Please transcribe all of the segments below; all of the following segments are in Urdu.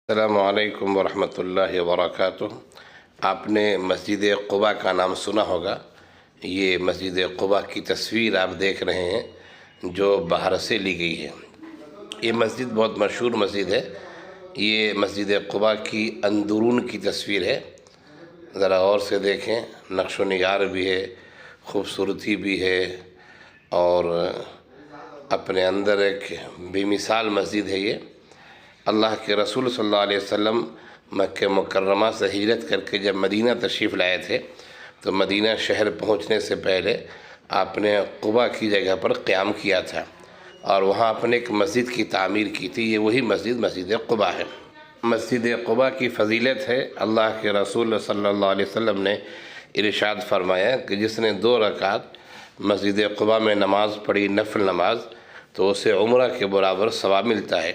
السلام علیکم ورحمۃ اللہ وبرکاتہ۔ آپ نے مسجد قباء کا نام سنا ہوگا۔ یہ مسجد قباء کی تصویر آپ دیکھ رہے ہیں جو باہر سے لی گئی ہے۔ یہ مسجد بہت مشہور مسجد ہے۔ یہ مسجد قباء کی اندرون کی تصویر ہے۔ ذرا غور سے دیکھیں، نقش و نگار بھی ہے، خوبصورتی بھی ہے، اور اپنے اندر ایک بے مثال مسجد ہے۔ یہ اللہ کے رسول صلی اللہ علیہ وسلم مکہ مکرمہ سے ہجرت کر کے جب مدینہ تشریف لائے تھے تو مدینہ شہر پہنچنے سے پہلے آپ نے قباء کی جگہ پر قیام کیا تھا اور وہاں اپنے ایک مسجد کی تعمیر کی تھی۔ یہ وہی مسجد قباء ہے۔ مسجد قباء کی فضیلت ہے، اللہ کے رسول صلی اللہ علیہ وسلم نے ارشاد فرمایا کہ جس نے 2 رکعت مسجد قباء میں نماز پڑھی، نفل نماز، تو اسے عمرہ کے برابر ثواب ملتا ہے۔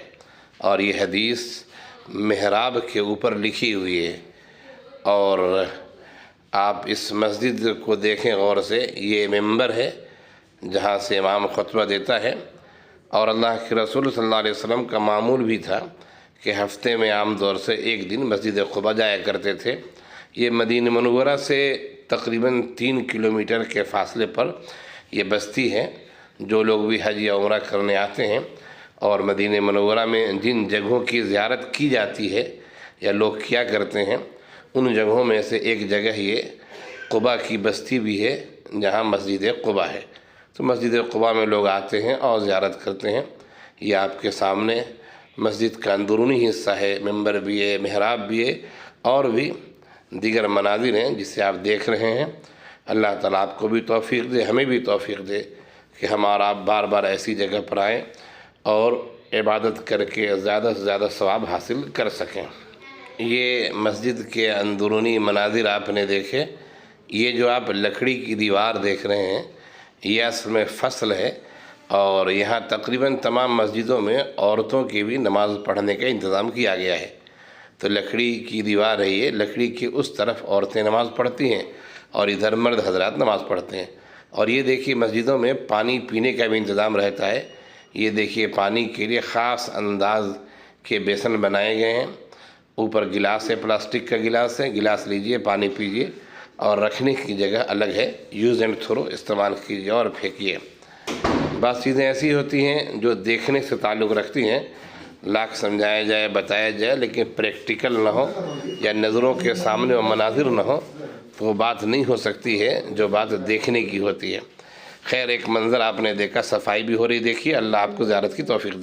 اور یہ حدیث محراب کے اوپر لکھی ہوئی ہے، اور آپ اس مسجد کو دیکھیں غور سے۔ یہ ممبر ہے جہاں سے امام خطبہ دیتا ہے، اور اللہ کے رسول صلی اللہ علیہ وسلم کا معمول بھی تھا کہ ہفتے میں عام طور سے 1 دن مسجد قباء جایا کرتے تھے۔ یہ مدینہ منورہ سے تقریباً 3 کلومیٹر کے فاصلے پر یہ بستی ہے۔ جو لوگ بھی حج یا عمرہ کرنے آتے ہیں اور مدینہ منورہ میں جن جگہوں کی زیارت کی جاتی ہے یا لوگ کیا کرتے ہیں، ان جگہوں میں سے ایک جگہ یہ قباء کی بستی بھی ہے جہاں مسجد قباء ہے۔ تو مسجد قباء میں لوگ آتے ہیں اور زیارت کرتے ہیں۔ یہ آپ کے سامنے مسجد کا اندرونی حصہ ہے، ممبر بھی ہے، محراب بھی ہے، اور بھی دیگر مناظر ہیں جسے آپ دیکھ رہے ہیں۔ اللہ تعالیٰ آپ کو بھی توفیق دے، ہمیں بھی توفیق دے کہ ہم اور آپ بار بار ایسی جگہ پر آئیں اور عبادت کر کے زیادہ سے زیادہ ثواب حاصل کر سکیں۔ یہ مسجد کے اندرونی مناظر آپ نے دیکھے۔ یہ جو آپ لکڑی کی دیوار دیکھ رہے ہیں، یہ اصل میں فصل ہے، اور یہاں تقریباً تمام مسجدوں میں عورتوں کی بھی نماز پڑھنے کا انتظام کیا گیا ہے۔ تو لکڑی کی دیوار ہے یہ، لکڑی کی اس طرف عورتیں نماز پڑھتی ہیں اور ادھر مرد حضرات نماز پڑھتے ہیں۔ اور یہ دیکھیے مسجدوں میں پانی پینے کا بھی انتظام رہتا ہے۔ یہ دیکھیے پانی کے لیے خاص انداز کے بیسن بنائے گئے ہیں۔ اوپر گلاس ہے، پلاسٹک کا گلاس ہے، گلاس لیجئے، پانی پیجئے، اور رکھنے کی جگہ الگ ہے، یوز اینڈ تھرو استعمال کیجئے اور پھینکیے۔ بعض چیزیں ایسی ہوتی ہیں جو دیکھنے سے تعلق رکھتی ہیں، لاکھ سمجھایا جائے، بتایا جائے، لیکن پریکٹیکل نہ ہو یا نظروں کے سامنے وہ مناظر نہ ہو تو وہ بات نہیں ہو سکتی ہے جو بات دیکھنے کی ہوتی ہے۔ خیر، ایک منظر آپ نے دیکھا، صفائی بھی ہو رہی، دیکھیے۔ اللہ آپ کو زیارت کی توفیق دے۔